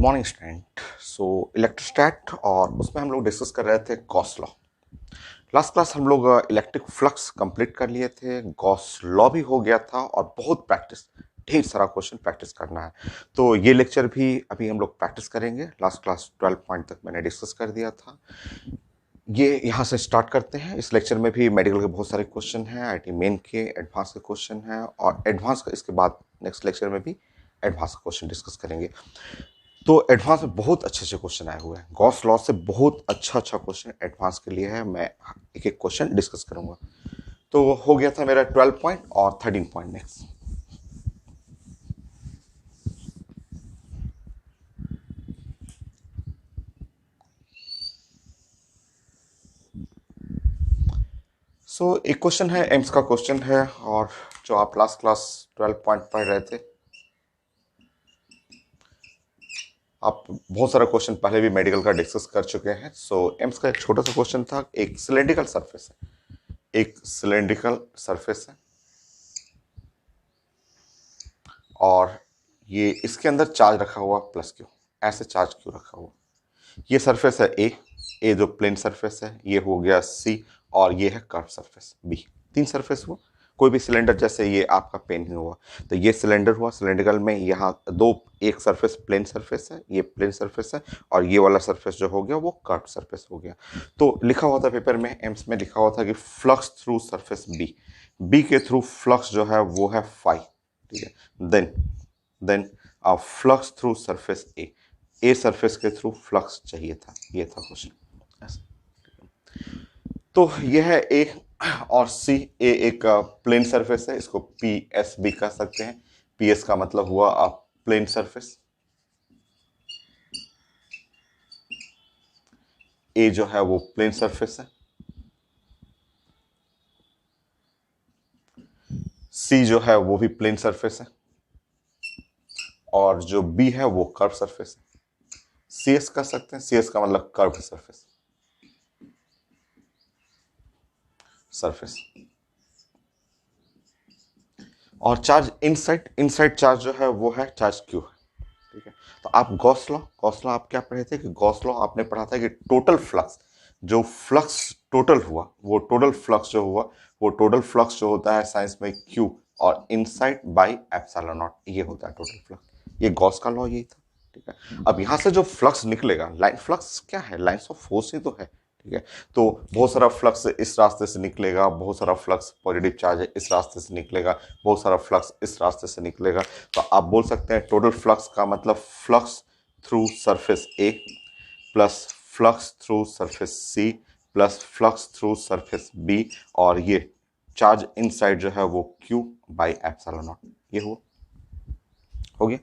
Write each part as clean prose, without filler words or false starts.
Morning student. इलेक्ट्रोस्टैट और उसमें हम लोग डिस्कस कर रहे थे गॉस लॉ। लास्ट क्लास हम लोग इलेक्ट्रिक फ्लक्स कंप्लीट कर लिए थे, गॉस लॉ भी हो गया था और बहुत प्रैक्टिस, ढेर सारा क्वेश्चन प्रैक्टिस करना है। तो ये लेक्चर भी अभी हम लोग प्रैक्टिस करेंगे। लास्ट क्लास 12 पॉइंट तक मैंने डिस्कस कर दिया था। ये यहाँ से स्टार्ट करते हैं। इस लेक्चर में भी मेडिकल के बहुत सारे क्वेश्चन हैं, आईटी मेन के एडवांस के क्वेश्चन हैं और एडवांस का इसके बाद नेक्स्ट लेक्चर में भी एडवांस का क्वेश्चन डिस्कस करेंगे। तो एडवांस में बहुत अच्छे अच्छे क्वेश्चन आए हुए हैं। गॉस लॉ से बहुत अच्छा अच्छा क्वेश्चन एडवांस के लिए है। मैं एक एक क्वेश्चन डिस्कस करूंगा। तो हो गया था मेरा 12 पॉइंट और 13 पॉइंट नेक्स्ट। एक क्वेश्चन है, एम्स का क्वेश्चन है और जो आप लास्ट क्लास 12 पॉइंट पढ़ रहे थे, आप बहुत सारा क्वेश्चन पहले भी मेडिकल का डिस्कस कर चुके हैं। एम्स का एक छोटा सा क्वेश्चन था। एक सिलेंड्रिकल सरफेस है, एक सिलेंड्रिकल सरफेस है और ये इसके अंदर चार्ज रखा हुआ प्लस क्यू, ऐसे चार्ज क्यों रखा हुआ। ये सरफेस है ए जो प्लेन सरफेस है, ये हो गया सी और ये है कर्व सरफेस बी। तीन सरफेस हुआ। कोई भी सिलेंडर, जैसे ये आपका पेन ही हुआ, तो ये सिलेंडर हुआ। सिलेंड्रिकल में यहाँ दो, एक सरफेस प्लेन सरफेस है, ये प्लेन सरफेस है और ये वाला सरफेस जो हो गया वो कर्व सरफेस हो गया। तो लिखा हुआ था पेपर में, एम्स में लिखा हुआ था कि फ्लक्स थ्रू सरफेस बी के थ्रू फ्लक्स जो है वो है फाई, ठीक है। Then flux through surface A surface के थ्रू फ्लक्स चाहिए था, ये था क्वेश्चन। तो यह है ए और सी। ए एक प्लेन सरफेस है, इसको पी एस भी कह सकते हैं। पी एस का मतलब हुआ प्लेन सरफेस। ए जो है वो प्लेन सरफेस है, सी जो है वो भी प्लेन सरफेस है और जो बी है वो कर्व सरफेस है। सी एस कह सकते हैं, सी एस का मतलब कर्व सरफेस, सरफेस। और चार्ज इनसाइड, इनसाइड चार्ज जो है वो है चार्ज क्यू है, ठीक है। तो आप गॉस लॉ आप क्या पढ़े थे कि गॉस लॉ आपने पढ़ा था कि टोटल फ्लक्स, जो फ्लक्स टोटल हुआ, वो टोटल फ्लक्स जो हुआ, वो टोटल फ्लक्स जो होता है साइंस में क्यू और इनसाइड बाई एप्सिलॉन नॉट, ये होता है टोटल फ्लक्स। ये गॉस का लॉ यही था, ठीक है। अब यहां से जो फ्लक्स निकलेगा, लाइन फ्लक्स क्या है, लाइन्स ऑफ फोर्स ही तो है, ठीक है। तो बहुत सारा फ्लक्स इस रास्ते से निकलेगा, बहुत सारा फ्लक्स पॉजिटिव चार्ज है इस रास्ते से निकलेगा, बहुत सारा फ्लक्स इस रास्ते से निकलेगा। तो आप बोल सकते हैं टोटल फ्लक्स का मतलब flux through surface A plus flux through surface C plus flux through surface B और ये चार्ज इनसाइड जो है वो क्यू बाई एप्सिलॉन नॉट, ये हो गया।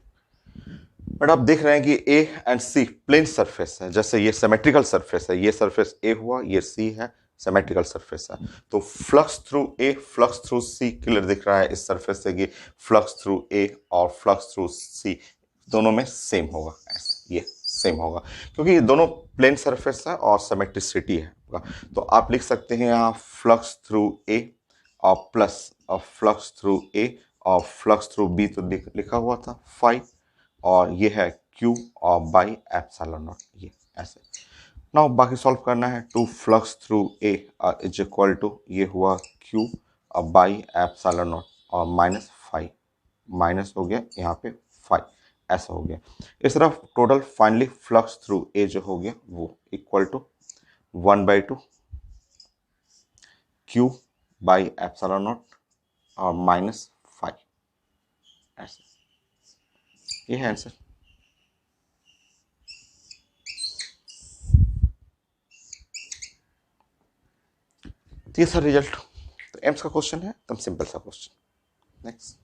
बट आप देख रहे हैं कि A and C plane surface है, जैसे ये सिमेट्रिकल सरफेस है, ये सरफेस ए हुआ, ये सी है, सिमेट्रिकल सरफेस है। तो flux through A flux through C clear दिख रहा है इस सरफेस से कि फ्लक्स थ्रू ए और फ्लक्स थ्रू सी दोनों में सेम होगा, ऐसे ये सेम होगा क्योंकि ये दोनों प्लेन सरफेस है और सिमेट्रिसिटी है। तो आप लिख सकते हैं यहाँ फ्लक्स थ्रू ए और प्लस फ्लक्स थ्रू ए और फ्लक्स थ्रू बी, तो लिखा हुआ था फाइव और ये है Q और बाई एप्सिलॉन नॉट, ये ऐसे। नाउ बाकी सॉल्व करना है। Two flux through A is equal to, ये हुआ Q और बाई एप्सिलॉन नॉट और माइनस फाइव, माइनस हो गया यहाँ पे फाइव, ऐसा हो गया। इस तरफ total finally flux through A जो हो गया वो equal to 1/2 Q by epsilon naught और माइनस फाइव, ऐसे। ये है आंसर। तीसरा रिजल्ट, तो एम्स का क्वेश्चन है एकदम सिंपल सा क्वेश्चन। नेक्स्ट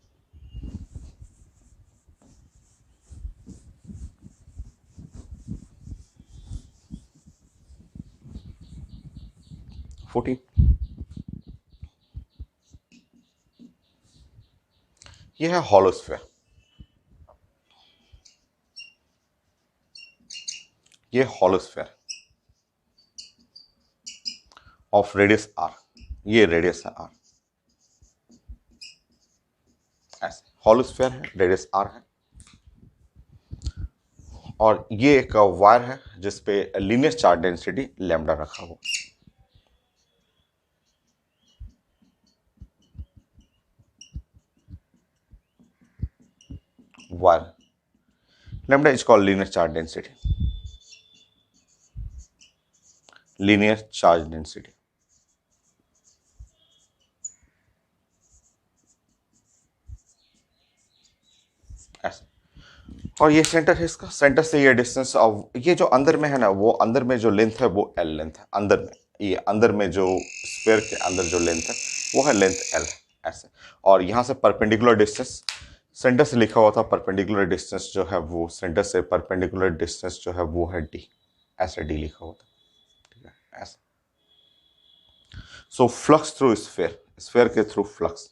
14, ये है हॉलोस्फेयर, ये हॉलोस्फेयर ऑफ रेडियस आर, ये रेडियस है आर, ऐसे हॉलोस्फेयर है, रेडियस आर है और ये एक वायर है जिसपे लीनियर चार्ज डेंसिटी लैम्डा रखा हुआ। Wire lambda is called linear charge density, linear charge density. ऐसे, और ये सेंटर है इसका, सेंटर से ये डिस्टेंस, और ये जो अंदर में है ना, वो अंदर में जो लेंथ है वो एल लेंथ है। अंदर में, ये अंदर में जो स्फीयर के अंदर जो लेंथ है वो है लेंथ एल। ऐसे, और यहाँ से परपेंडिकुलर डिस्टेंस, सेंटर से लिखा हुआ था परपेंडिकुलर डिस्टेंस जो है वो, सेंटर से परपेंडिकुलर डिस्टेंस जो है वो है डी। ऐसे डी लिखा हुआ था, ठीक है ऐसे। So flux through sphere, sphere के थ्रू फ्लक्स,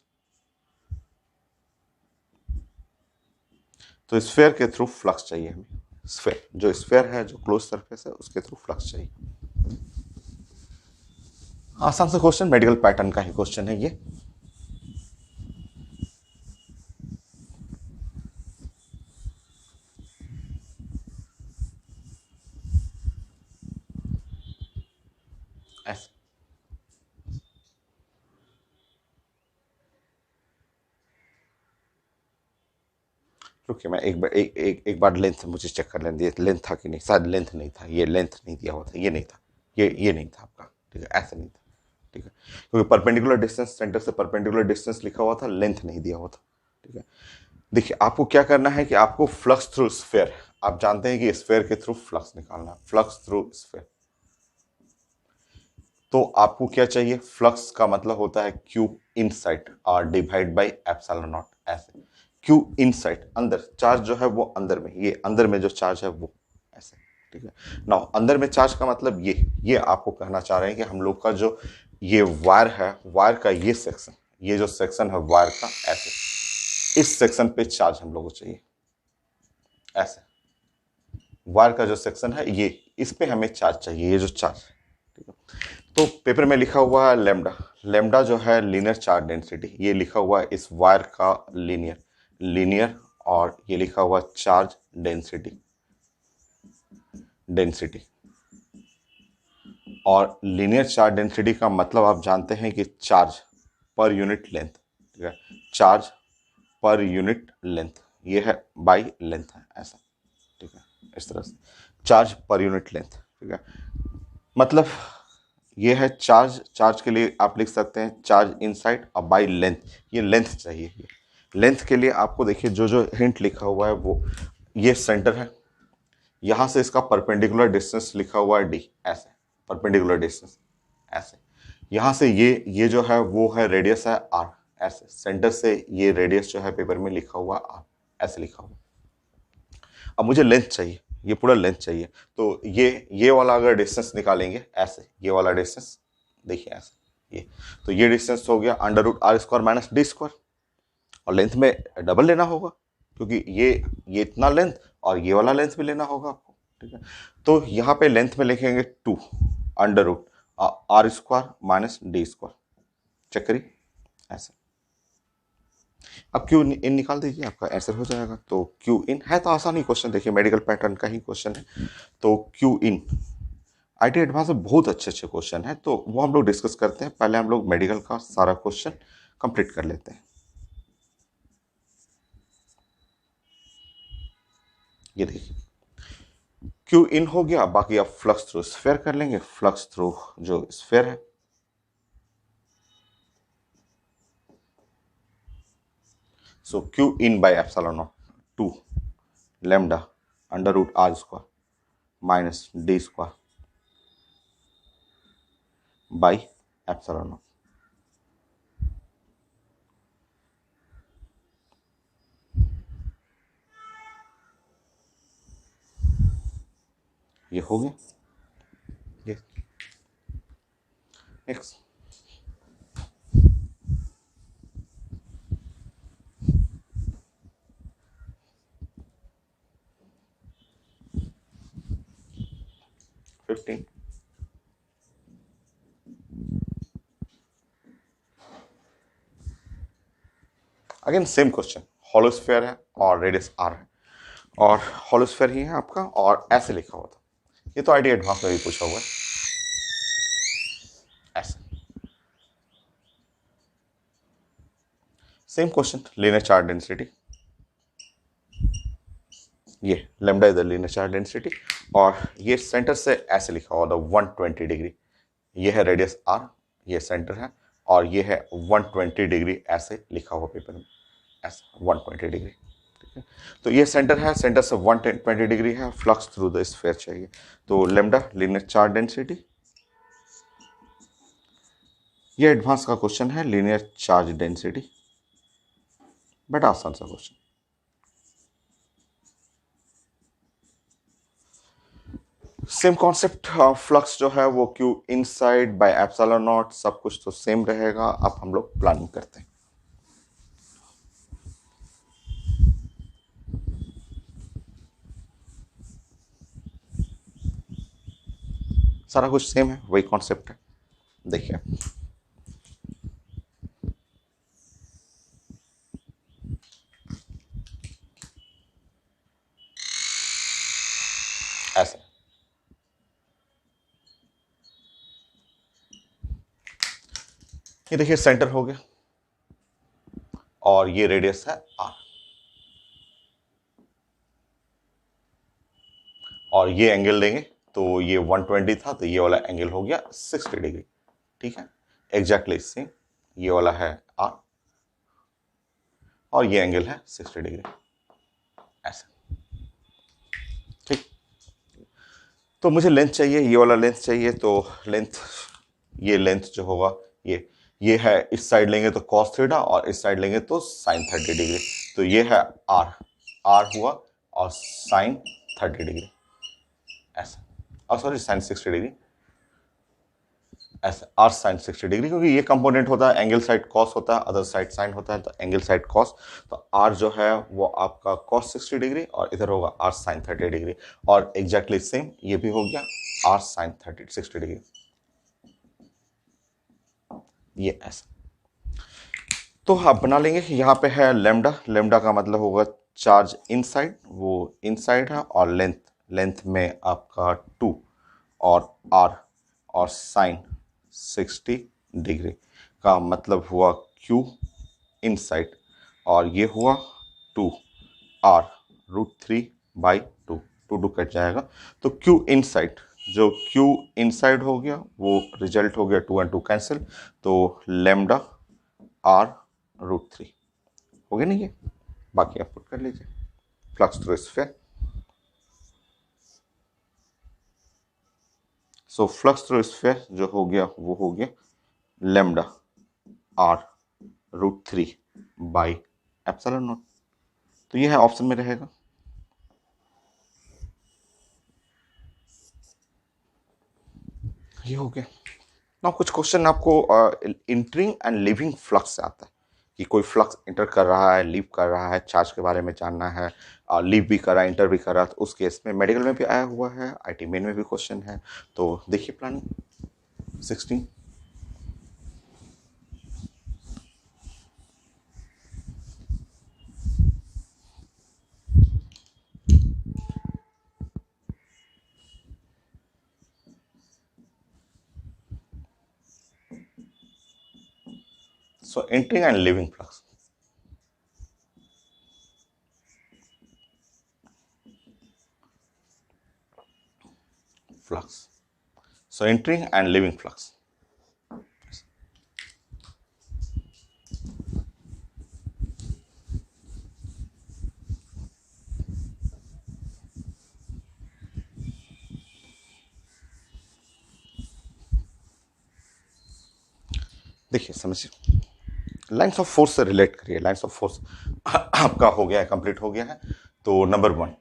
तो स्फीयर के थ्रू फ्लक्स चाहिए हमें। स्फीयर, जो स्फीयर है, जो क्लोज सरफेस है, उसके थ्रू फ्लक्स चाहिए। आसान सा क्वेश्चन, मेडिकल पैटर्न का ही क्वेश्चन है ये। ऐसे, रुकिए मैं एक बार लेंथ मुझे चेक कर लेने दीजिए, लेंथ था कि नहीं, शायद लेंथ नहीं था, ये लेंथ नहीं दिया हुआ था, ये नहीं था, ये नहीं था आपका, ठीक है ऐसे नहीं था, ठीक है, क्योंकि परपेंडिकुलर डिस्टेंस, सेंटर से परपेंडिकुलर डिस्टेंस लिखा हुआ था, लेंथ नहीं दिया हुआ था, ठीक है। देखिए आपको क्या करना है कि आपको फ्लक्स थ्रू स्फीयर, आप जानते हैं कि स्फीयर के थ्रू फ्लक्स निकालना है, फ्लक्स थ्रू स्फीयर। तो आपको क्या चाहिए, फ्लक्स का मतलब होता है Q inside R divide by epsilon naught. ऐसे, क्यू इनसाइड, अंदर चार्ज जो है वो अंदर में, ये अंदर में जो चार्ज है वो ऐसे, ठीक है। नाउ अंदर में चार्ज का मतलब ये आपको कहना चाह रहे हैं कि हम लोग का जो ये वायर है, वायर का ये सेक्शन, ये जो सेक्शन है वायर का, ऐसे इस सेक्शन पे चार्ज हम लोग को चाहिए। ऐसे वायर का जो सेक्शन है ये, इस पे हमें चार्ज चाहिए, ये जो चार्ज, ठीक है। तो पेपर में लिखा हुआ है लेमडा, लेमडा जो है लीनियर चार्ज डेंसिटी, ये लिखा हुआ है इस वायर का लीनियर, लीनियर, और ये लिखा हुआ चार्ज डेंसिटी, डेंसिटी। और लीनियर चार्ज डेंसिटी का मतलब आप जानते हैं कि चार्ज पर यूनिट लेंथ, ठीक है, चार्ज पर यूनिट लेंथ, ये है बाई लेंथ है ऐसा, ठीक है, इस तरह से चार्ज पर यूनिट लेंथ, ठीक है। मतलब ये है चार्ज, चार्ज के लिए आप लिख सकते हैं चार्ज इनसाइड और बाई लेंथ, ये लेंथ चाहिए। ये लेंथ के लिए आपको देखिए जो जो हिंट लिखा हुआ है वो, ये सेंटर है, यहां से इसका परपेंडिकुलर डिस्टेंस लिखा हुआ है डी, ऐसे परपेंडिकुलर डिस्टेंस, ऐसे यहां से ये जो है वो है रेडियस है आर, ऐसे सेंटर से ये रेडियस जो है पेपर में लिखा हुआ आर, ऐसे लिखा हुआ। अब मुझे लेंथ चाहिए, ये पूरा लेंथ चाहिए, तो ये वाला अगर डिस्टेंस निकालेंगे ऐसे, ये वाला डिस्टेंस देखिए ऐसे, ये तो ये डिस्टेंस हो गया under root R square minus D square, और लेंथ में डबल लेना होगा क्योंकि ये इतना लेंथ और ये वाला लेंथ भी लेना होगा आपको, ठीक है। तो यहाँ पे लेंथ में लिखेंगे 2 under root R square minus D square, check करिए ऐसे। अब क्यू इन निकाल दीजिए, आपका आंसर हो जाएगा। तो क्यू इन है तो आसान ही क्वेश्चन, देखिए मेडिकल पैटर्न का ही क्वेश्चन है। तो क्यू इन आईटी एडवांस में बहुत अच्छे अच्छे क्वेश्चन है, तो वो हम लोग डिस्कस करते हैं। पहले हम लोग मेडिकल का सारा क्वेश्चन कंप्लीट कर लेते हैं। ये देखिए क्यू इन हो गया, बाकी आप फ्लक्स थ्रू स्फीयर कर लेंगे। फ्लक्स थ्रू जो स्फीयर है, so Q in by epsilon nought 2 lambda under root R square minus D square by epsilon nought. ये हो गया, ये next. Fifteen, again same question, hollow sphere है और रेडियस आर है, और हॉलोस्फीयर ही है आपका, और ऐसे लिखा हुआ था। ये तो आईडी एडवांस में भी पूछा हुआ है ऐसे। Same question, linear charge density, ये lambda is the linear charge density, और ये सेंटर से ऐसे लिखा हुआ था 120 डिग्री, ये है रेडियस आर, ये सेंटर है, और ये है 120 डिग्री ऐसे लिखा हुआ पेपर में, ऐसे 120 डिग्री। ठीक है, तो ये सेंटर है, सेंटर से 120 डिग्री है, फ्लक्स थ्रू द स्फीयर चाहिए। तो लैम्डा लीनियर चार्ज डेंसिटी, ये एडवांस का क्वेश्चन है, लीनियर चार्ज डेंसिटी, बड़ा आसान सा क्वेश्चन। सेम कॉन्सेप्ट, फ्लक्स जो है वो Q inside by epsilon not, सब कुछ तो सेम रहेगा। अब हम लोग प्लानिंग करते हैं। सारा कुछ सेम है, वही कॉन्सेप्ट है। देखिए ऐसे, ये देखिए सेंटर हो गया, और ये रेडियस है आर, और ये एंगल देंगे तो ये 120 था, तो ये वाला एंगल हो गया 60 डिग्री। ठीक है, एग्जैक्टली सेम, ये वाला है आर, और ये एंगल है 60 डिग्री ऐसे। ठीक, तो मुझे लेंथ चाहिए, ये वाला लेंथ चाहिए, तो लेंथ, ये लेंथ जो होगा, ये है, इस साइड लेंगे तो cos थीटा, और इस साइड लेंगे तो sin 30 डिग्री, तो ये है r, r हुआ, और sin 30 डिग्री ऐसा, और सॉरी sin 60 डिग्री ऐसा, r sin 60 डिग्री, क्योंकि ये कंपोनेंट होता है, एंगल साइड cos होता है, अदर साइड sin होता है, तो एंगल साइड cos, तो r जो है वो आपका cos 60 डिग्री, और इधर होगा r sin 30 डिग्री, और एग्जैक्टली सेम ये भी हो गया r sin 60 डिग्री, ये ऐसा। तो आप बना लेंगे, यहाँ पे है लेमडा, लेमडा का मतलब होगा चार्ज इनसाइड, वो इनसाइड है, और लेंथ, लेंथ में आपका 2, और आर, और साइन 60 डिग्री का मतलब हुआ क्यू इनसाइड, और ये हुआ 2 आर √3/2, 2 कट जाएगा, तो क्यू इनसाइड, जो क्यू इनसाइड हो गया वो रिजल्ट हो गया 2 और 2 कैंसिल, तो लेमडा r√3 हो गया नहीं ये, बाकी आप पुट कर लीजिए, flux through sphere. So flux through sphere जो हो गया वो हो गया लेमडा r√3/ε0, तो ये है ऑप्शन में रहेगा। ये हो गया ना। कुछ क्वेश्चन आपको इंटरिंग एंड लिविंग फ्लक्स से आता है, कि कोई फ्लक्स इंटर कर रहा है, लीव कर रहा है, चार्ज के बारे में जानना है, लीव भी कर रहा है, इंटर भी कर रहा है, तो उस केस में मेडिकल में भी आया हुआ है, आईटी मेन में भी क्वेश्चन है। तो देखिए planning 16, so entering and leaving flux, flux, so entering and leaving flux। देखिए समझिए, लाइन्स ऑफ फोर्स से रिलेट करिए, लाइन्स ऑफ फोर्स आपका हो गया है, कंप्लीट हो गया है। तो नंबर 1,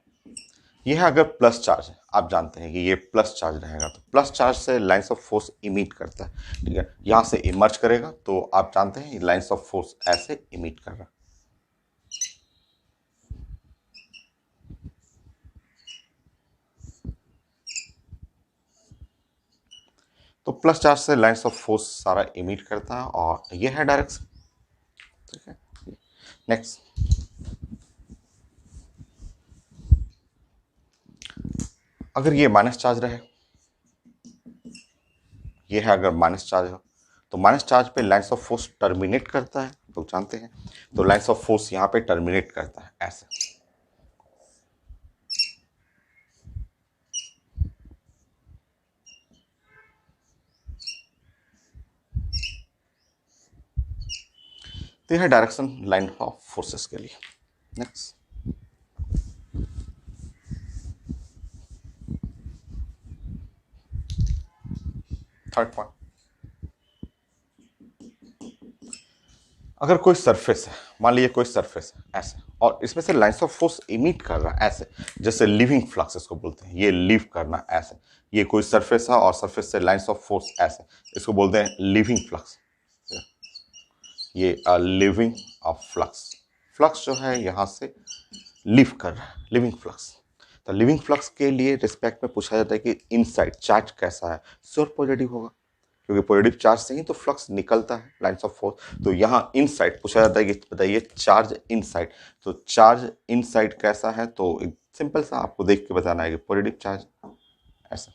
ये है अगर प्लस चार्ज है, आप जानते हैं कि ये प्लस चार्ज रहेगा, तो प्लस चार्ज से लाइन्स ऑफ फोर्स इमिट करता है, ठीक है, यहाँ से इमर्ज करेगा, तो आप जानते हैं लाइन्स ऑफ फोर्स ऐसे इमिट कर रहा है। तो प्लस चार्ज से लाइन्स ऑफ फोर्स सारा इमिट करता है, और ये है डायरेक्शन, ठीक है। नेक्स्ट, अगर ये माइनस चार्ज रहे, ये है अगर माइनस चार्ज हो, तो माइनस चार्ज पे लाइन्स ऑफ फोर्स टर्मिनेट करता है, लोग जानते हैं। तो लाइन्स ऑफ फोर्स यहाँ पे टर्मिनेट करता है ऐसे। तो यह है डायरेक्शन लाइन ऑफ फोर्सेस के लिए। नेक्स्ट, थर्ड पॉइंट, अगर कोई सरफेस है, मान लीजिए कोई सरफेस है ऐसे, और इसमें से लाइन्स ऑफ फोर्स इमिट कर रहा है ऐसे, जैसे लिविंग फ्लक्स इसको बोलते हैं, ये लीव करना ऐसे। ये कोई सरफेस है और सरफेस से लाइन्स ऑफ फोर्स ऐसे, इसको बोलते हैं लिविंग फ्लक्स। ये लिविंग ऑफ फ्लक्स, फ्लक्स जो है यहाँ से लीव कर रहा है, लिविंग फ्लक्स। तो लिविंग फ्लक्स के लिए रिस्पेक्ट में पूछा जाता है कि इनसाइड चार्ज कैसा है, श्योर पॉजिटिव होगा, क्योंकि पॉजिटिव चार्ज से ही तो फ्लक्स निकलता है लाइन्स ऑफ फोर्स। तो यहाँ इनसाइड पूछा जाता है कि बताइए चार्ज इनसाइड, तो चार्ज इनसाइड कैसा है, तो एक सिंपल सा आपको देख के बताना है कि पॉजिटिव चार्ज ऐसा,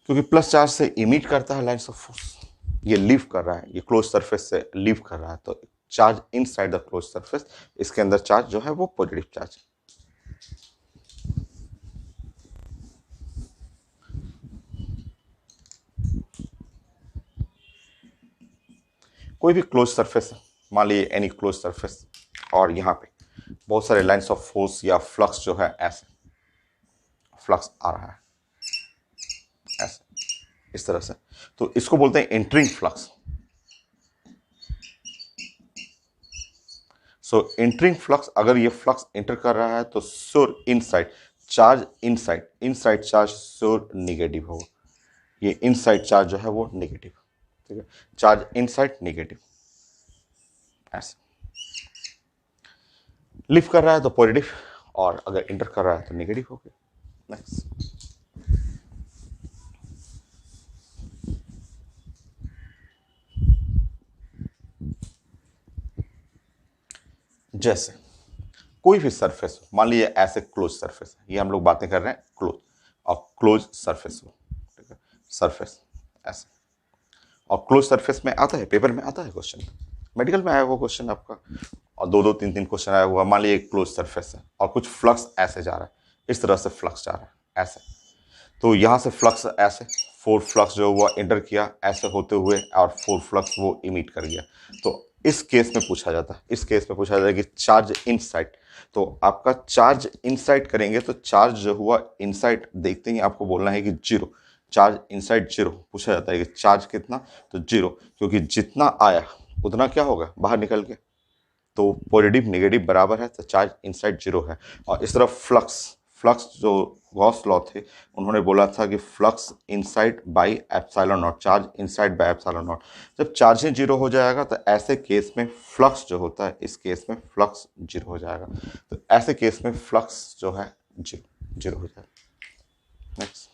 क्योंकि प्लस चार्ज से इमिट करता है लाइन्स ऑफ फोर्स, ये लीव कर रहा है, ये क्लोज सरफेस से लीव कर रहा है, तो charge inside the close surface, इसके अंदर चार्ज जो है वो पॉजिटिव चार्ज। कोई भी क्लोज सरफेस है, मान लीजिए एनी क्लोज सरफेस, और यहाँ पे बहुत सारे लाइन्स ऑफ फोर्स या फ्लक्स जो है ऐसे, फ्लक्स आ रहा है ऐसे, इस तरह से, तो इसको बोलते हैं एंटरिंग फ्लक्स। सो एंटरिंग फ्लक्स, अगर ये फ्लक्स एंटर कर रहा है तो sure inside charge, inside inside charge sure negative होगा, ये इनसाइड चार्ज जो है वो नेगेटिव, ठीक है, चार्ज इनसाइड नेगेटिव ऐसे। लिफ्ट कर रहा है तो पॉजिटिव, और अगर इंटर कर रहा है तो नेगेटिव हो गया। नेक्स्ट, जैसे कोई भी सरफेस हो, मान लीजिए ऐसे क्लोज सरफेस है, ये हम लोग बातें कर रहे हैं क्लोज, और क्लोज सरफेस हो, ठीक है, सरफेस ऐसे, और क्लोज सरफेस में आता है, पेपर में आता है क्वेश्चन, मेडिकल में आया हुआ क्वेश्चन आपका, और दो दो तीन तीन क्वेश्चन आया हुआ। मान लीजिए क्लोज सरफेस है और कुछ फ्लक्स ऐसे जा रहा है, इस तरह से फ्लक्स जा रहा है ऐसे, तो यहाँ से फ्लक्स ऐसे, फोर फ्लक्स जो हुआ इंटर किया ऐसे होते हुए, और फोर फ्लक्स वो इमिट कर गया। तो इस केस में पूछा जाता है, इस केस में पूछा जाता है कि चार्ज इनसाइड, तो आपका चार्ज इनसाइड करेंगे तो चार्ज जो हुआ इनसाइड देखते ही आपको बोलना है कि जीरो, चार्ज इनसाइड जीरो। पूछा जाता है कि चार्ज कितना, तो जीरो, क्योंकि जितना आया उतना क्या होगा बाहर निकल के, तो पॉजिटिव नेगेटिव बराबर है, तो चार्ज इनसाइड जीरो है। और इस तरफ फ्लक्स, फ्लक्स जो गॉस लॉ थे उन्होंने बोला था कि flux inside by epsilon not, charge inside by epsilon not. जब चार्ज ही जीरो हो जाएगा तो ऐसे केस में फ्लक्स जो होता है, इस केस में फ्लक्स जीरो हो जाएगा, तो ऐसे केस में फ्लक्स जो है जीरो जीरो हो जाएगा। नेक्स्ट,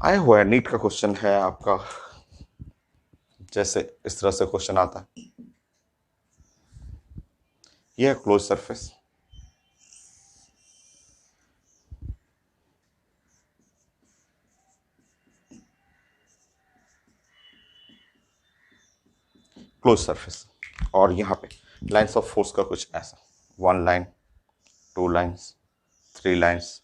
आया हुआ है नीट का क्वेश्चन है आपका, जैसे इस तरह से क्वेश्चन आता है, यह है क्लोज सरफेस, क्लोज सरफेस, और यहाँ पे लाइन्स ऑफ फोर्स का कुछ ऐसा, one line, two lines, three lines,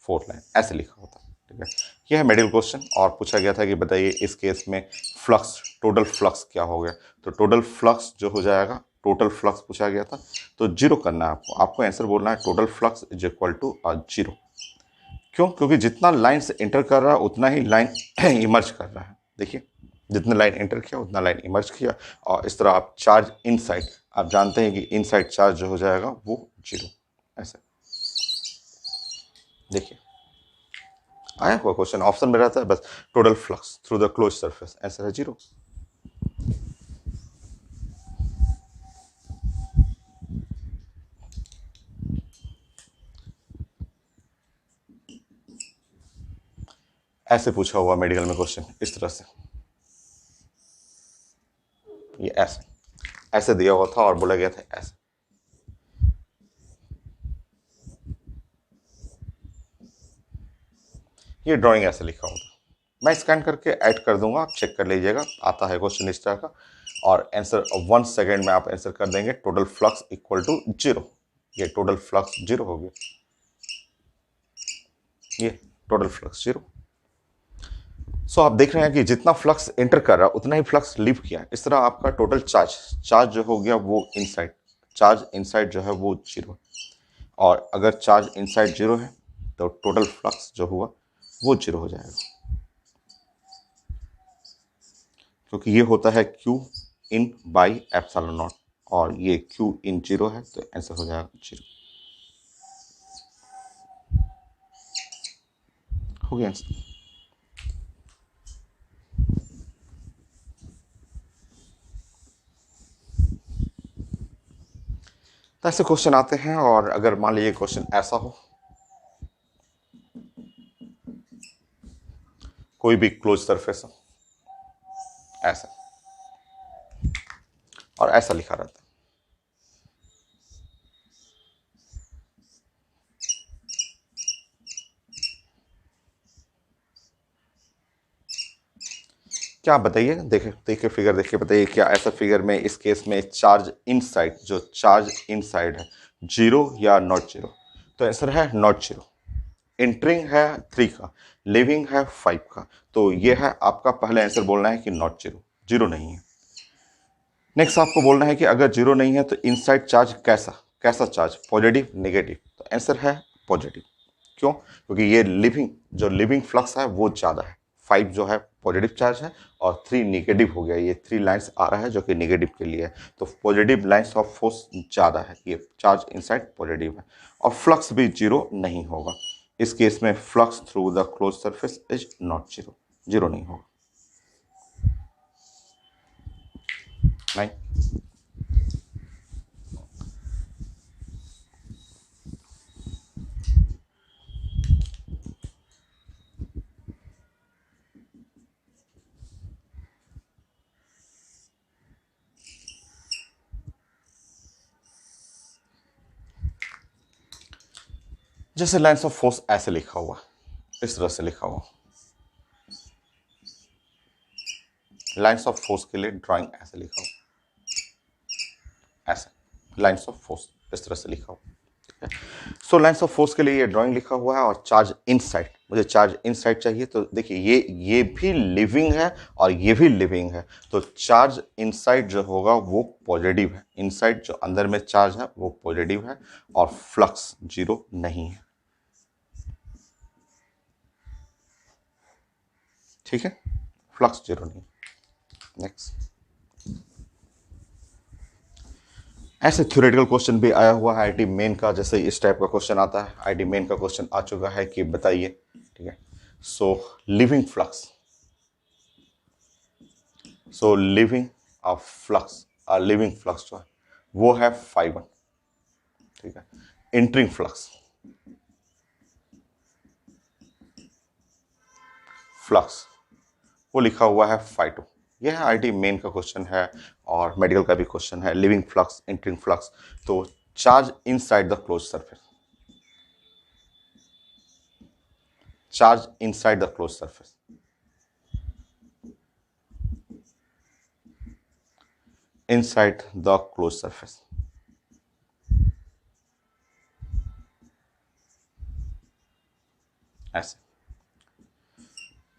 four line, ऐसे लिखा होता है, ठीक है। यह है मेडिकल क्वेश्चन, और पूछा गया था कि बताइए इस केस में फ्लक्स, टोटल फ्लक्स क्या हो गया, तो टोटल फ्लक्स जो हो जाएगा, टोटल फ्लक्स पूछा गया था, तो जीरो करना है आपको, आपको आंसर बोलना है total flux is equal to zero. क्यों, क्योंकि जितना लाइन से एंटर कर रहा है उतना ही लाइन इमर्ज कर रहा है, देखिए जितना लाइन एंटर किया उतना लाइन इमर्ज किया, और इस तरह आप चार्ज इनसाइड, आप जानते हैं कि इनसाइड चार्ज जो हो जाएगा वो जीरो, ऐसे देखिए। आया हुआ क्वेश्चन ऑप्शन में रहता है बस, total flux through the close surface, answer है जीरो। ऐसे पूछा हुआ मेडिकल में क्वेश्चन, इस तरह से, ये ऐसे ऐसे दिया हुआ था और बोला गया था ऐसे, ये ड्राइंग ऐसे लिखा होता है। मैं स्कैन करके ऐड कर दूंगा, आप चेक कर लीजिएगा, आता है क्वेश्चन इस तरह का। और आंसर 1 सेकेंड में आप आंसर कर देंगे, टोटल फ्लक्स इक्वल टू 0। ये टोटल फ्लक्स 0 हो गया, ये टोटल फ्लक्स 0। सो आप देख रहे हैं कि जितना फ्लक्स एंटर कर रहा है उतना ही फ्लक्स लीव किया है। इस तरह आपका टोटल चार्ज जो हो गया वो इनसाइड, चार्ज इनसाइड जो है वो 0। और अगर चार्ज इनसाइड 0 है तो टोटल फ्लक्स जो हुआ वो 0 हो जाएगा, क्योंकि ये होता है Q in by epsilon naught, और ये Q इन 0 है तो आंसर हो जाएगा 0। हो गया आंसर। तो ऐसे क्वेश्चन आते हैं, और अगर मान लीजिए क्वेश्चन ऐसा हो, कोई भी क्लोज सरफेस हो ऐसा, और ऐसा लिखा रहता है, क्या बताइए, देखे देखिए फिगर, देखिए बताइए क्या ऐसा फिगर में इस केस में चार्ज इनसाइड, जो चार्ज इनसाइड है 0 या नॉट 0? तो आंसर है नॉट 0। एंटरिंग है 3 का, लिविंग है 5 का, तो ये है आपका पहले आंसर बोलना है कि नॉट 0, 0 नहीं है। नेक्स्ट आपको बोलना है कि अगर 0 नहीं है तो इनसाइड चार्ज कैसा, कैसा चार्ज, पॉजिटिव नेगेटिव? तो आंसर है पॉजिटिव। क्यों? क्योंकि ये लिविंग, जो लिविंग फ्लक्स है वो ज़्यादा है। 5 जो है पॉजिटिव चार्ज है और 3 नेगेटिव हो गया, ये 3 लाइंस आ रहा है जो कि नेगेटिव के लिए है, तो पॉजिटिव लाइंस ऑफ फोर्स ज़्यादा है, ये चार्ज इनसाइड पॉजिटिव है। और फ्लक्स भी 0 नहीं होगा, इस केस में flux through the close surface is not 0, 0 नहीं होगा। नहीं, जैसे लाइंस ऑफ फोर्स ऐसे लिखा हुआ, इस तरह से लिखा हुआ, लाइंस ऑफ फोर्स के लिए ड्राइंग ऐसे लिखा हुआ, ऐसे लाइंस ऑफ फोर्स इस तरह से लिखा हुआ। सो लाइंस ऑफ फोर्स के लिए ये ड्राइंग लिखा हुआ है, और चार्ज इनसाइड, मुझे चार्ज इनसाइड चाहिए, तो देखिए ये भी लिविंग है और ये भी लिविंग है, तो चार्ज इनसाइड जो होगा वो पॉजिटिव है, इनसाइड जो अंदर में चार्ज है वो पॉजिटिव है, और फ्लक्स 0 नहीं है। ठीक है, फ्लक्स 0 नहीं। नेक्स्ट, ऐसे थ्योरेटिकल क्वेश्चन भी आया हुआ है आईटी मेन का, जैसे इस टाइप का क्वेश्चन आता है, आईटी मेन का क्वेश्चन आ चुका है कि बताइए, ठीक है, सो लिविंग फ्लक्स, सो लिविंग फ्लक्स, लिविंग फ्लक्स जो है वो है 5 1, ठीक है। एंटरिंग फ्लक्स, फ्लक्स वो लिखा हुआ है 5 2। यह है आईटी मेन का क्वेश्चन है, और मेडिकल का भी क्वेश्चन है, लिविंग फ्लक्स, एंटरिंग फ्लक्स, तो charge inside the close surface, charge inside the close surface, inside the closed surface, ऐसे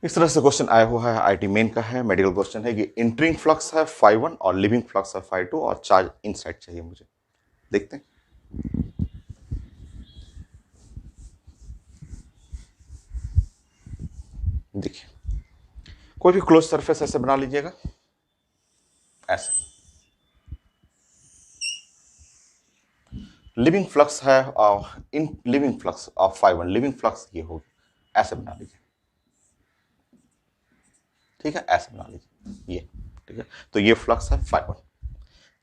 इस तरह से क्वेश्चन आया हुआ है, आईटी मेन का है, मेडिकल क्वेश्चन है कि एंटरिंग फ्लक्स है 5 1 और लिविंग फ्लक्स है 5 2, और चार्ज इनसाइड चाहिए मुझे। देखते हैं, देखिए कोई भी क्लोज सरफेस ऐसे बना लीजिएगा, ऐसे लिविंग फ्लक्स है, in living flux of 5 1, living flux ये होगी, ऐसे बना लीजिए, ठीक है, ऐसे बना लीजिए ये, ठीक है। तो ये फ्लक्स है 5 1,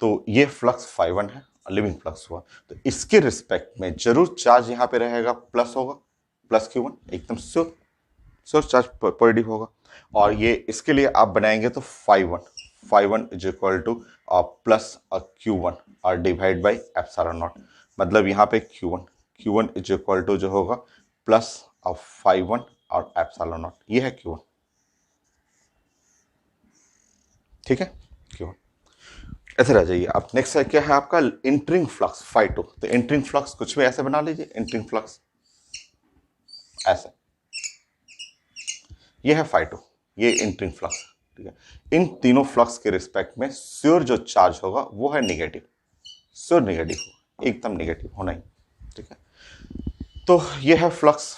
तो ये फ्लक्स 5 1 है, लिविंग फ्लक्स हुआ, तो इसके रिस्पेक्ट में जरूर चार्ज यहां पे रहेगा, प्लस होगा, प्लस Q1 एकदम श्योर, श्योर चार्ज पॉजिटिव होगा। और ये इसके लिए आप बनाएंगे तो 5 1 is equal two plus Q1 और डिवाइड बाई एप्सिलॉन नॉट, मतलब यहाँ पे Q1 इज इक्वल टू जो होगा प्लस 5 1 और एप्सिलॉन नॉट, ये है Q1। ठीक है, Q1। ऐसे रह जाइए। अब नेक्स्ट है क्या है आपका इंटरिंग फ्लक्स φ2। तो इंटरिंग फ्लक्स कुछ भी ऐसे बना लीजिए, इंटरिंग फ्लक्स ऐसे, ये है φ2, ये इंटरिंग फ्लक्स। ठीक है, इन तीनों फ्लक्स के रिस्पेक्ट में श्योर जो चार्ज होगा वो है नेगेटिव, श्योर नेगेटिव, एकदम नेगेटिव होना ही। ठीक है, तो ये है फ्लक्स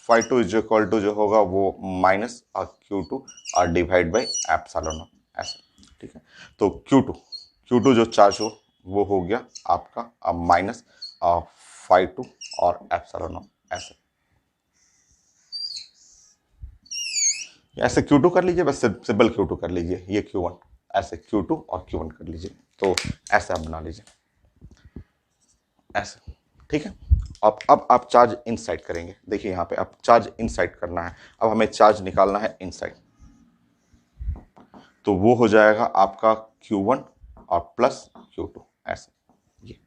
φ2 इज इक्वल टू जो होगा वो माइनस Q2 और डिवाइड बाई एप्सिलॉन नॉट ऐसे। ठीक है, तो Q2 जो चार्ज हो वो हो गया आपका अब माइनस φ2 और एप्सिलॉन नॉट ऐसे। ऐसे Q2 कर लीजिए, बस सिंपल Q2 कर लीजिए, ये Q1 ऐसे Q2 और Q1 कर लीजिए, तो ऐसे आप बना लीजिए ऐसे। ठीक है, अब आप चार्ज इनसाइड करेंगे। देखिए यहाँ पे अब चार्ज इनसाइड करना है, अब हमें चार्ज निकालना है इनसाइड, तो वो हो जाएगा आपका Q1 और प्लस Q2 ऐसे ये।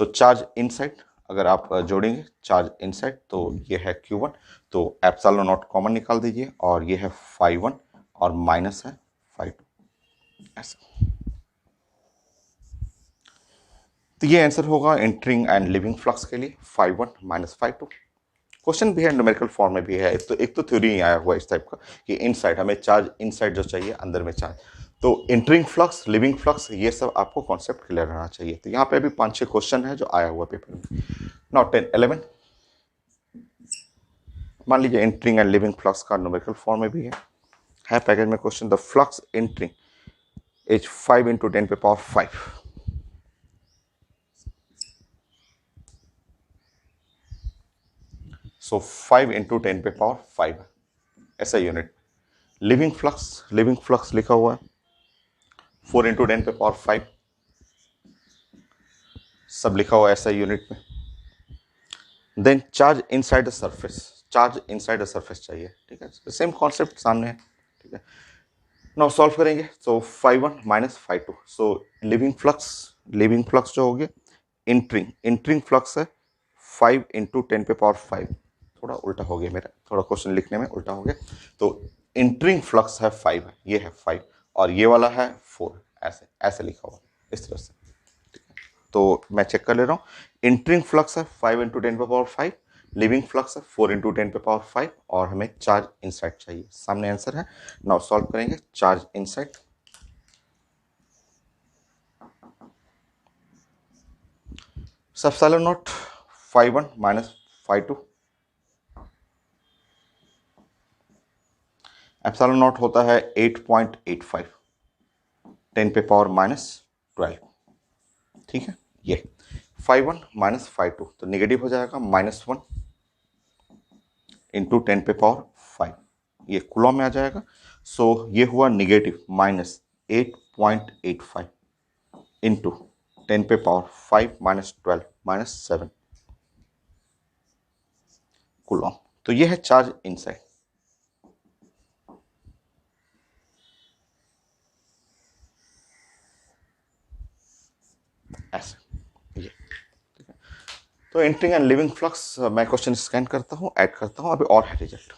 तो चार्ज इनसाइड अगर आप जोड़ेंगे चार्ज इनसाइड तो ये है Q1, तो एप्सिलॉन नॉट कॉमन निकाल दीजिए और ये है φ1 और माइनस है φ2 ऐसे। तो ये आंसर होगा एंटरिंग एंड लिविंग फ्लक्स के लिए φ1 माइनस φ2। क्वेश्चन भी है, न्यूमेरिकल फॉर्म में भी है। एक तो थ्योरी ही आया हुआ है इस टाइप का कि इनसाइड हमें चार्ज इनसाइड जो चाहिए अंदर में चार्ज, तो एंटरिंग फ्लक्स लिविंग फ्लक्स ये सब आपको कॉन्सेप्ट क्लियर रहना चाहिए। तो यहाँ पे भी 5-6 क्वेश्चन है जो आया हुआ पेपर में। नॉट 10 11 मान लीजिए एंटरिंग एंड लिविंग फ्लक्स का न्यूमेरिकल फॉर्म में भी है पैकेज में question. The flux entering is 5 into 10 पे पावर 5। सो 5 into 10 पे पावर 5 ऐसा यूनिट। लिविंग फ्लक्स लिखा हुआ है 4 into 10 पे पावर 5, सब लिखा हुआ है ऐसा यूनिट में। Then charge inside the surface, charge inside the surface चाहिए। ठीक है, सेम कॉन्सेप्ट सामने है। ठीक है, नाउ सॉल्व करेंगे तो φ1 माइनस φ2, सो लिविंग फ्लक्स जो हो गया इंटरिंग फ्लक्स है 5 into 10 पे पावर 5। थोड़ा उल्टा हो गया मेरा, थोड़ा क्वेश्चन लिखने में उल्टा हो गया। तो इंटरिंग फ्लक्स है 5 है, ये है 5 और ये वाला है 4 ऐसे ऐसे लिखा हुआ इस तरह से। तो मैं चेक कर ले रहा हूँ। इंटरिंग फ्लक्स है 5 into 10 पे पावर 5, लिविंग फ्लक्स है 4 into 10 पे पावर 5 और हमें चार्ज इनसाइड चाहिए। सामने आंसर है। नाउ सॉल्व करेंगे charge inside. Epsilon nought φ1 minus φ2, epsilon nought होता है 8.85 10 पे पावर माइनस 12। ठीक है, ये φ1 माइनस φ2 तो नेगेटिव हो जाएगा -1 इंटू 10 पे पावर 5, ये कूलॉम में आ जाएगा। सो ये हुआ नेगेटिव -8.85 इंटू 10 पे पावर 5 माइनस 12 माइनस 7 कूलॉम। तो ये है चार्ज इनसाइड ऐसे ये। तो एंटरिंग एंड लिविंग फ्लक्स मैं क्वेश्चन स्कैन करता हूँ, ऐड करता हूँ, अभी और है रिजल्ट।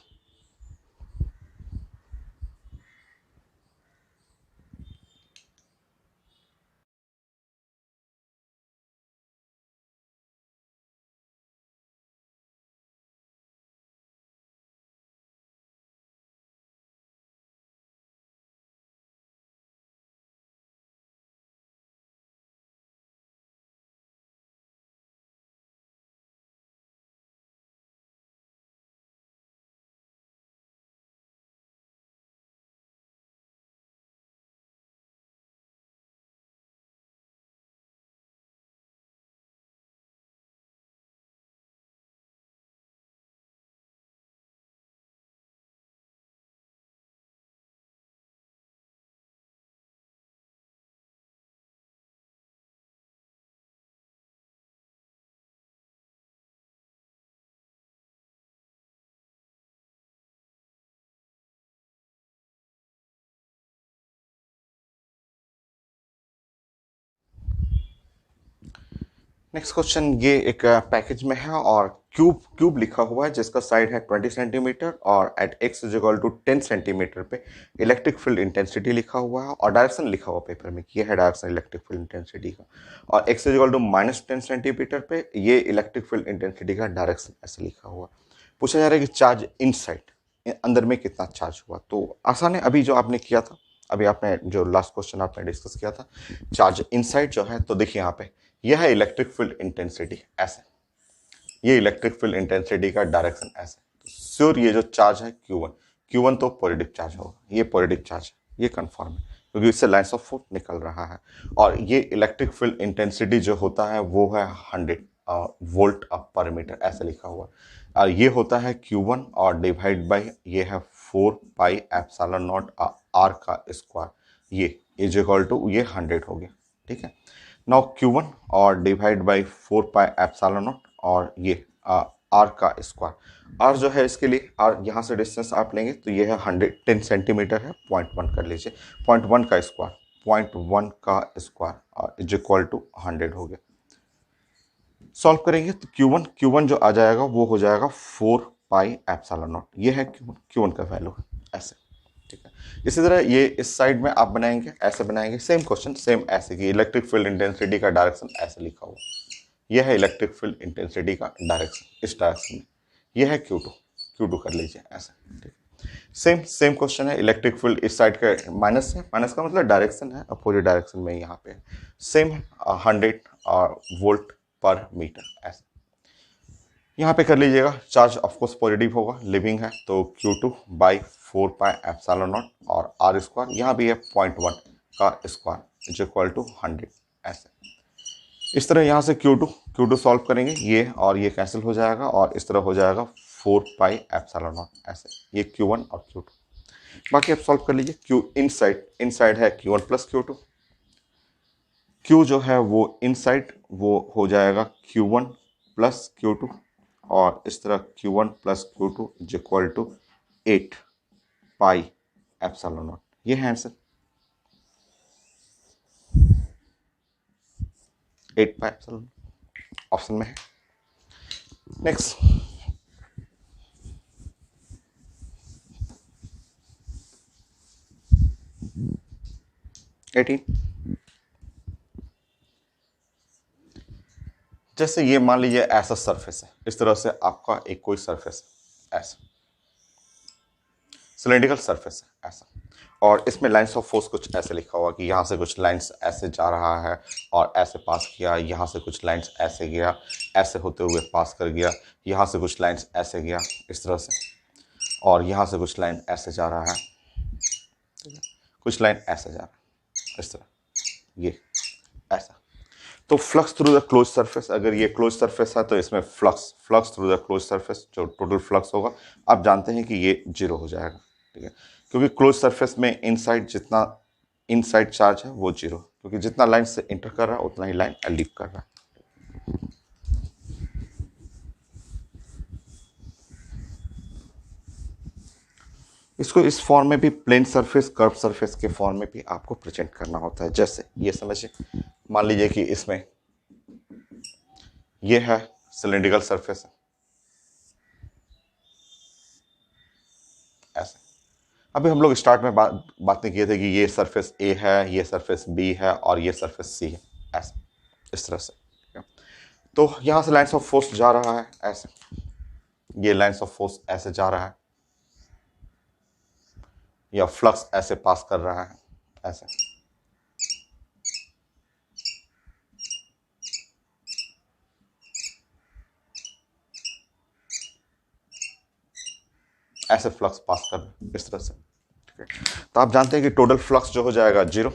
नेक्स्ट क्वेश्चन ये एक पैकेज में है और क्यूब क्यूब लिखा हुआ है जिसका साइड है 20 सेंटीमीटर और at x is equal to 10 centimetre पे इलेक्ट्रिक फील्ड इंटेंसिटी लिखा हुआ है और डायरेक्शन लिखा हुआ पेपर में, ये है डायरेक्शन इलेक्ट्रिक फील्ड इंटेंसिटी का। और x is equal to -10 centimetre पे ये इलेक्ट्रिक फील्ड इंटेंसिटी का डायरेक्शन ऐसे लिखा हुआ। पूछा जा रहा है कि चार्ज इनसाइड, अंदर में कितना चार्ज हुआ। तो आसान है, अभी जो आपने किया था, अभी आपने जो लास्ट क्वेश्चन आपने डिस्कस किया था, चार्ज इनसाइड जो है, तो देखिए यहाँ पे यह है इलेक्ट्रिक फील्ड इंटेंसिटी ऐसे, ये इलेक्ट्रिक फील्ड इंटेंसिटी का डायरेक्शन ऐसे। श्योर ये जो चार्ज है Q1 तो पॉजिटिव चार्ज होगा, ये पॉजिटिव चार्ज है, ये कंफर्म है क्योंकि इससे लाइन्स ऑफ फोर्स निकल रहा है। और ये इलेक्ट्रिक फील्ड इंटेंसिटी जो होता है वो है 100 वोल्ट पर मीटर ऐसे लिखा हुआ। और ये होता है Q1 और डिवाइड बाई ये है 4 पाई एप्सिलॉन नॉट R का स्क्वायर, ये इज इक्वल टू ये 100 हो गया। ठीक है, नाउ Q1 और divide by 4 pi epsilon naught और ये R का स्क्वायर। R जो है इसके लिए, R यहाँ से डिस्टेंस आप लेंगे तो ये है 110 सेंटीमीटर है, 0.1 कर लीजिए, 0.1 का स्क्वायर, 0.1 का स्क्वायर और इज इक्वल टू 100 हो गया। सॉल्व करेंगे तो Q1 जो आ जाएगा वो हो जाएगा 4 पाई एप्सिलॉन नॉट, ये है Q1 का वैल्यू है ऐसे। ठीक है, इसी तरह ये इस साइड में आप बनाएंगे, ऐसे बनाएंगे, सेम क्वेश्चन सेम ऐसे कि इलेक्ट्रिक फील्ड इंटेंसिटी का डायरेक्शन ऐसे लिखा हुआ, यह है इलेक्ट्रिक फील्ड इंटेंसिटी का डायरेक्शन इस डायरेक्शन में, यह है Q2 कर लीजिए ऐसे। ठीक, सेम क्वेश्चन है, इलेक्ट्रिक फील्ड इस साइड का माइनस है, माइनस का मतलब डायरेक्शन है, अपोजिट डायरेक्शन में यहाँ पे सेम 100 वोल्ट पर मीटर ऐसे। यहाँ पे कर लीजिएगा, चार्ज ऑफकोर्स पॉजिटिव होगा, लिविंग है तो Q2 by 4 pi epsilon naught और R स्क्वायर, यहाँ भी है 0.1 का स्क्वायर इज इक्वल टू 100 ऐसे। इस तरह यहाँ से Q2 सॉल्व करेंगे, ये और ये कैंसिल हो जाएगा और इस तरह हो जाएगा 4 पाई एप्सिलॉन नॉट ऐसे, ये Q1 और Q2। बाकी आप सॉल्व कर लीजिए, Q इनसाइड है Q1 प्लस Q2, Q जो है वो इनसाइड वो हो जाएगा Q1 प्लस Q2 और इस तरह Q1 plus Q2 is equal to 8 pi epsilon nought, ये है आंसर 8 पाई एप्सिलॉन ऑप्शन में है। नेक्स्ट 18, जैसे ये मान लीजिए ऐसा सरफेस है, इस तरह से आपका एक कोई सरफेस है ऐसा, सिलेंड्रिकल सरफेस है ऐसा, और इसमें लाइंस ऑफ फोर्स कुछ ऐसे लिखा हुआ कि यहाँ से कुछ लाइंस ऐसे जा रहा है और ऐसे पास किया, यहाँ से कुछ लाइंस ऐसे गया, ऐसे होते हुए पास कर गया, यहाँ से कुछ लाइंस ऐसे गया इस तरह से, और यहाँ से कुछ लाइन ऐसे जा रहा है, कुछ लाइन ऐसे जा रहा है इस तरह, ये ऐसा। तो flux through the close surface, अगर ये क्लोज सरफेस है तो इसमें flux through the close surface जो टोटल फ्लक्स होगा आप जानते हैं कि ये 0 हो जाएगा। ठीक है, क्योंकि क्लोज सरफेस में इनसाइड जितना इनसाइड चार्ज है वो 0, क्योंकि जितना लाइन से इंटर कर रहा है उतना ही लाइन लीव कर रहा है। इसको इस फॉर्म में भी प्लेन सरफेस कर्व सरफेस के फॉर्म में भी आपको प्रेजेंट करना होता है। जैसे ये समझिए, मान लीजिए कि इसमें ये है सिलेंड्रिकल सरफेस है ऐसे। अभी हम लोग स्टार्ट में बातें किए थे कि ये सरफेस ए है, ये सरफेस बी है और ये सरफेस सी है ऐसे, इस तरह से। तो यहां से लाइंस ऑफ फोर्स जा रहा है ऐसे, ये लाइंस ऑफ फोर्स ऐसे जा रहा है, या फ्लक्स ऐसे पास कर रहा है ऐसे, ऐसे फ्लक्स पास कर रहा है इस तरह से। ठीक है, तो आप जानते हैं कि टोटल फ्लक्स जो हो जाएगा 0,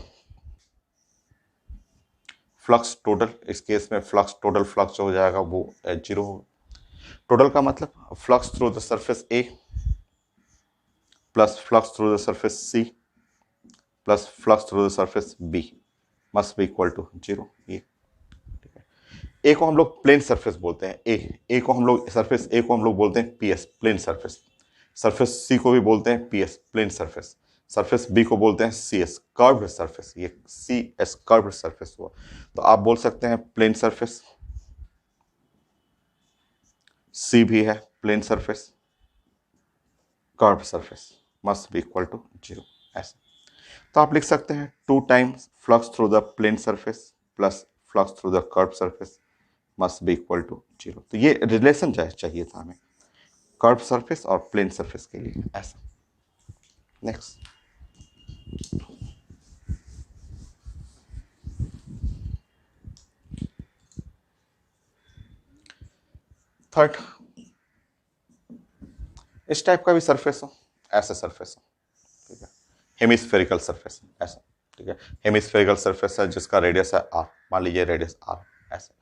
फ्लक्स टोटल, इस केस में फ्लक्स टोटल फ्लक्स जो हो जाएगा वो 0 होगा। टोटल का मतलब flux through the surface A plus flux through the surface C plus flux through the surface B must be equal to 0। ये ठीक है, ए को हम लोग प्लेन सरफेस बोलते हैं, ए को हम लोग सरफेस ए को हम लोग बोलते हैं PS plane surface, surface C को भी बोलते हैं PS plane surface, surface B को बोलते हैं सीएस कर्व्ड सरफेस, ये सीएस कर्व्ड सरफेस हुआ। तो आप बोल सकते हैं प्लेन सरफेस, सी भी है plane surface, curve surface must be equal to 0 ऐसे। तो आप लिख सकते हैं 2 times flux through the plane surface plus flux through the curve surface must be equal to 0। तो ये रिलेशन चाहिए था हमें कर्व सरफेस और प्लेन सरफेस के लिए ऐसा। नेक्स्ट, थर्ड, इस टाइप का भी सरफेस हो, ऐसे सरफेस हो, ठीक है, हेमिस्फेरिकल सरफेस ऐसा, ठीक है, हेमिस्फेरिकल सरफेस है जिसका रेडियस है आर, मान लीजिए रेडियस आर ऐसे।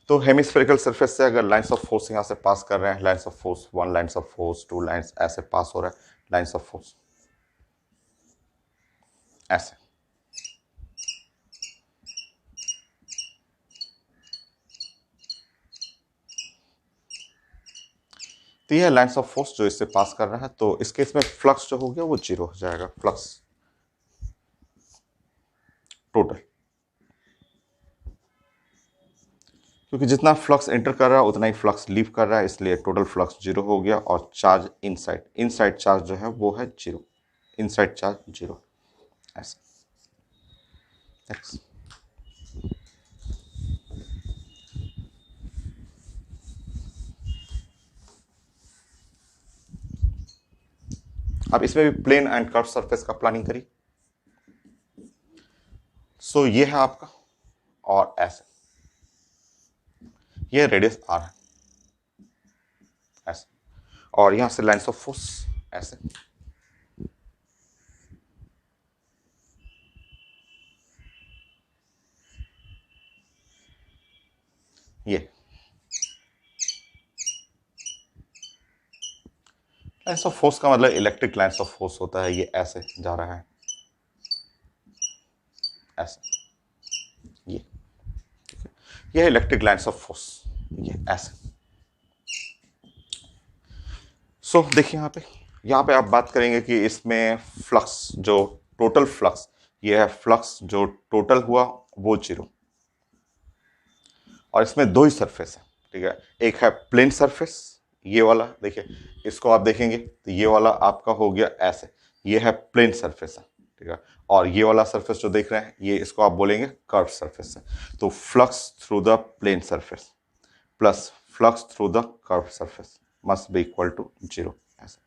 तो हेमिस्फेरिकल सरफेस से अगर लाइंस ऑफ फोर्स यहाँ से पास कर रहे हैं, lines of force 1, lines of force 2, lines ऐसे पास हो रहा है, लाइंस ऑफ फोर्स ऐसे। तो ये लाइंस ऑफ फोर्स जो इससे पास कर रहा है, तो इस केस में फ्लक्स जो हो गया वो 0 हो जाएगा, फ्लक्स टोटल, क्योंकि जितना फ्लक्स एंटर कर रहा है उतना ही फ्लक्स लीव कर रहा है, इसलिए टोटल फ्लक्स 0 हो गया। और चार्ज इनसाइड, इनसाइड चार्ज जो है वो है 0, इनसाइड चार्ज 0 ऐसे। नेक्स्ट, अब इसमें भी प्लेन एंड कर्व सरफेस का प्लानिंग करिए। सो ये है आपका, और ऐसे ये रेडियस आर है ऐसे, और यहां से लाइंस ऑफ फोर्स ऐसे, ये लाइंस ऑफ फोर्स का मतलब इलेक्ट्रिक लाइंस ऑफ फोर्स होता है, ये ऐसे जा रहा है ऐसे, ये ठीक है, ये इलेक्ट्रिक लाइंस ऑफ फोर्स, ये ऐसे। सो देखिए यहाँ पे आप बात करेंगे कि इसमें फ्लक्स जो टोटल फ्लक्स, ये है फ्लक्स जो टोटल हुआ वो 0, और इसमें 2 ही सरफेस है, ठीक है, एक है प्लेन सरफेस, ये वाला देखिए, इसको आप देखेंगे तो ये वाला आपका हो गया ऐसे, ये है प्लेन सरफेस है, ठीक है, और ये वाला सरफेस जो देख रहे हैं ये, इसको आप बोलेंगे कर्व सरफेस है। तो flux through the plane surface plus flux through the curve surface must be equal to 0 ऐसे,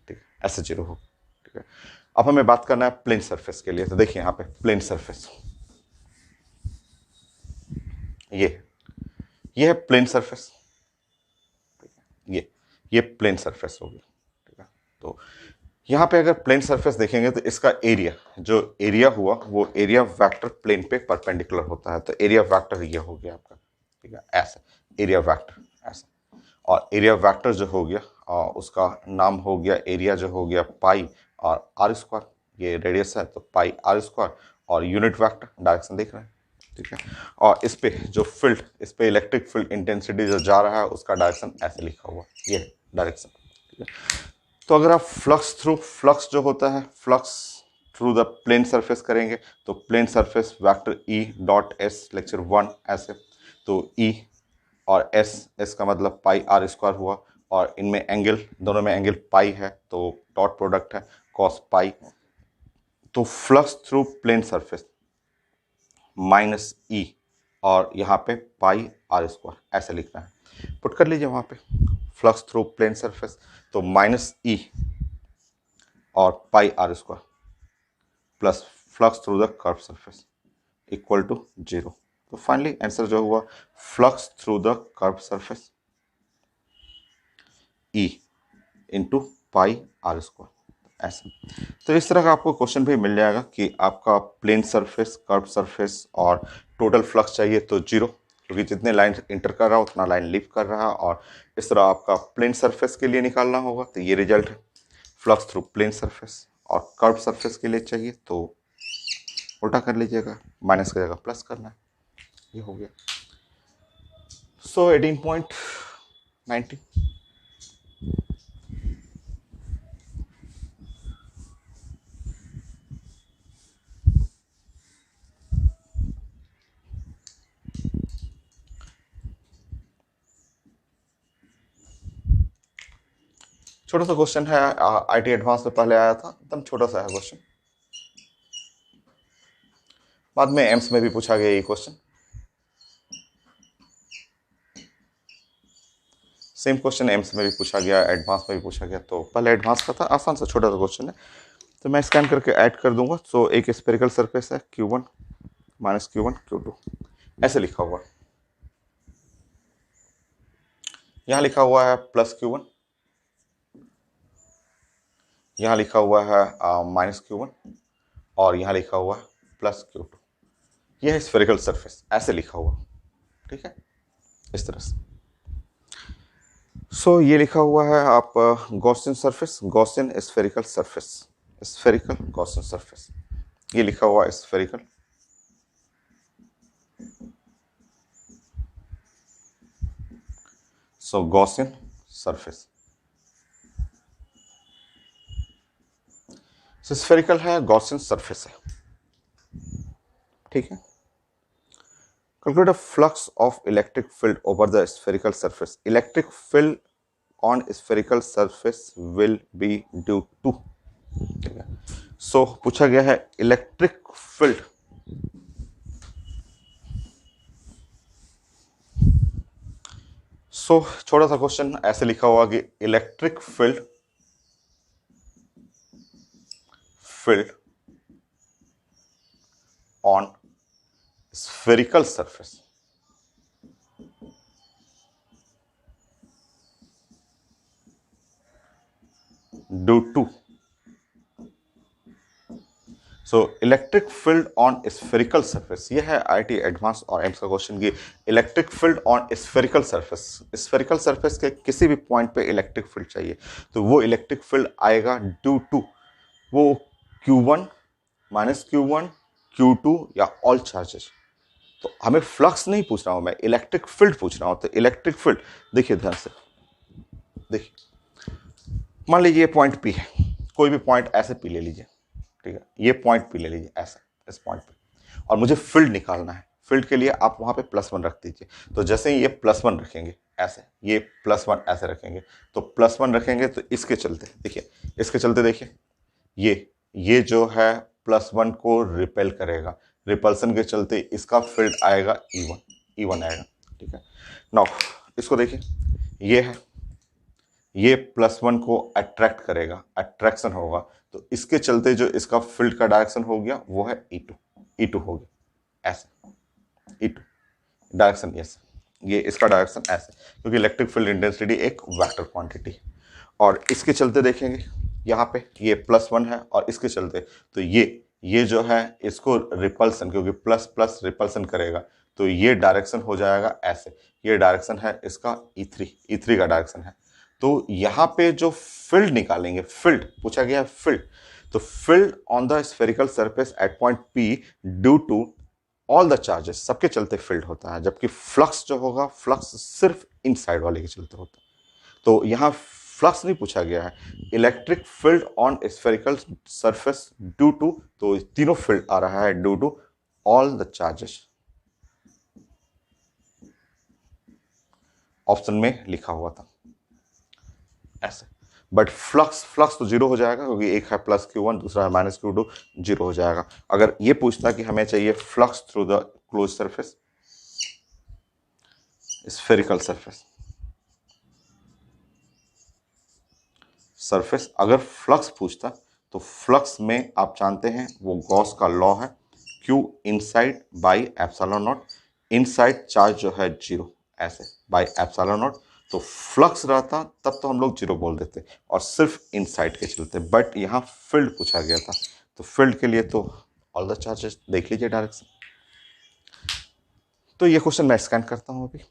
ठीक है, ऐसे 0 हो, ठीक है। अब हमें बात करना है प्लेन सरफेस के लिए, तो देखिए यहाँ पे प्लेन सरफेस, ये है प्लेन सरफेस, ये प्लेन सरफेस हो गया, ठीक है। तो यहाँ पे अगर प्लेन सरफेस देखेंगे तो इसका एरिया, जो एरिया हुआ वो एरिया वेक्टर प्लेन पे परपेंडिकुलर होता है, तो एरिया वेक्टर ये हो गया आपका, ठीक है, ऐसे एरिया वेक्टर ऐसे। और एरिया वेक्टर जो हो गया उसका नाम हो गया, एरिया जो हो गया पाई और आर स्क्वायर, ये रेडियस है तो पाई आर स्क्वायर, और यूनिट वेक्टर डायरेक्शन देख रहे हैं, ठीक है। और इस पे जो फील्ड, इस पे इलेक्ट्रिक फील्ड इंटेंसिटी जो जा रहा है उसका डायरेक्शन ऐसे लिखा हुआ, ये डायरेक्शन, ठीक है। तो अगर आप फ्लक्स जो होता है, flux through the plane surface करेंगे तो plane surface vector E dot S lecture 1 ऐसे, तो ई और एस का मतलब पाई आर स्क्वायर हुआ, और इनमें एंगल, दोनों में एंगल पाई है तो डॉट प्रोडक्ट है कॉस पाई। तो flux through plane surface minus E, और यहाँ पे पाई आर स्क्वायर ऐसे लिखना है, पुट कर लीजिए वहाँ पे फ्लक्स थ्रू प्लेन सरफेस, तो माइनस ई और pi R square plus flux through the curve surface equal to 0। तो फाइनली आंसर जो हुआ flux through the curve surface E into pi R square ऐसे। तो इस तरह का आपको क्वेश्चन भी मिल जाएगा कि आपका प्लेन सरफेस, कर्व सरफेस और टोटल फ्लक्स चाहिए तो 0, क्योंकि जितने लाइन इंटर कर रहा है उतना लाइन लीव कर रहा है, और इस तरह आपका प्लेन सरफेस के लिए निकालना होगा, तो ये रिजल्ट है फ्लक्स थ्रू प्लेन सरफेस, और कर्व सरफेस के लिए चाहिए तो उल्टा कर लीजिएगा, माइनस की जगह प्लस करना है, ये हो गया। सो 18.90। छोटा सा क्वेश्चन है, आईटी एडवांस में पहले आया था, एकदम छोटा सा है क्वेश्चन, बाद में एम्स में भी पूछा गया ये क्वेश्चन। सेम क्वेश्चन एम्स में भी पूछा गया, एडवांस में भी पूछा गया। तो पहले एडवांस का था, आसान सा छोटा सा क्वेश्चन है, तो मैं स्कैन करके ऐड कर दूंगा। सो एक स्फेरिकल सरफेस है Q1 माइनस Q1 Q2 ऐसे लिखा हुआ है। यहाँ लिखा हुआ है प्लस Q1, यहाँ लिखा हुआ है माइनस Q1 और यहाँ लिखा हुआ है प्लस Q2। यह है स्फेरिकल सरफेस, ऐसे लिखा हुआ, ठीक है, इस तरह से। सो ये लिखा हुआ है आप Gaussian surface, Gaussian spherical surface, spherical Gaussian surface, ये लिखा हुआ है स्फेरिकल। सो गॉसियन सरफेस, स्फेरिकल है, गॉसियन सरफेस है, ठीक है। Calculate a flux of electric field over the spherical surface. Electric field on spherical surface will be due to, ठीक है। सो पूछा गया है इलेक्ट्रिक फील्ड, सो छोटा सा क्वेश्चन ऐसे लिखा हुआ कि electric field on spherical surface due to, so electric field on spherical surface, ये है आईटी एडवांस और एम्स का क्वेश्चन की electric field on spherical surface. Spherical surface के किसी भी पॉइंट पे इलेक्ट्रिक फील्ड चाहिए, तो वो इलेक्ट्रिक फील्ड आएगा ड्यू टू वो Q1 माइनस Q1 Q2 या ऑल चार्जेस। तो हमें फ्लक्स नहीं पूछ रहा हूं मैं, इलेक्ट्रिक फील्ड पूछ रहा हूं। तो इलेक्ट्रिक फील्ड देखिए ध्यान से, देखिए मान लीजिए ये पॉइंट पी है, कोई भी पॉइंट ऐसे पी ले लीजिए, ठीक है, ये पॉइंट पी ले लीजिए ऐसा, इस पॉइंट पे, और मुझे फील्ड निकालना है। फील्ड के लिए आप वहां पे +1 रख दीजिए। तो जैसे ही ये +1 रखेंगे ऐसे, ये +1 ऐसे रखेंगे, तो +1 रखेंगे तो इसके चलते देखिए, इसके चलते देखिए ये जो है +1 को रिपेल करेगा, रिपल्सन के चलते इसका फील्ड आएगा E1 आएगा, ठीक है। नाउ इसको देखिए, ये है, ये +1 को अट्रैक्ट करेगा, अट्रैक्शन होगा, तो इसके चलते जो इसका फील्ड का डायरेक्शन हो गया वो है E2 हो गया ऐसे, E2 डायरेक्शन ये इसका डायरेक्शन ऐसे, क्योंकि इलेक्ट्रिक फील्ड इंटेंसिटी एक वेक्टर क्वांटिटी है। और इसके चलते देखेंगे यहाँ पे ये +1 है, और इसके चलते तो ये जो है इसको रिपल्सन, क्योंकि प्लस प्लस रिपल्सन करेगा, तो ये डायरेक्शन हो जाएगा ऐसे, ये डायरेक्शन है इसका E3 का डायरेक्शन है। तो यहाँ पे जो फील्ड निकालेंगे, फील्ड पूछा गया है फील्ड, तो field on the spherical surface at point P due to all the charges, सबके चलते फील्ड होता है, जबकि फ्लक्स जो होगा, फ्लक्स सिर्फ इनसाइड वाले के चलते होता है। तो यहाँ फ्लक्स नहीं पूछा गया है, electric field on spherical surface due to, तो तीनों फील्ड आ रहा है due to all the charges, option में लिखा हुआ था ऐसे। बट फ्लक्स तो 0 हो जाएगा, क्योंकि एक है +Q1, दूसरा है -Q2, 0 हो जाएगा। अगर ये पूछता कि हमें चाहिए flux through the close surface, spherical surface, अगर फ्लक्स पूछता तो फ्लक्स में आप जानते हैं वो गॉस का लॉ है, Q inside by epsilon not, inside charge जो है 0 ऐसे बाई एप्सिलॉन नॉट। तो फ्लक्स रहता तब तो हम लोग 0 बोल देते और सिर्फ इनसाइड के चलते, बट यहाँ फील्ड पूछा गया था, तो फील्ड के लिए तो ऑल द चार्जेस देख लीजिए डायरेक्शन। तो ये क्वेश्चन मैं स्कैन करता हूँ अभी।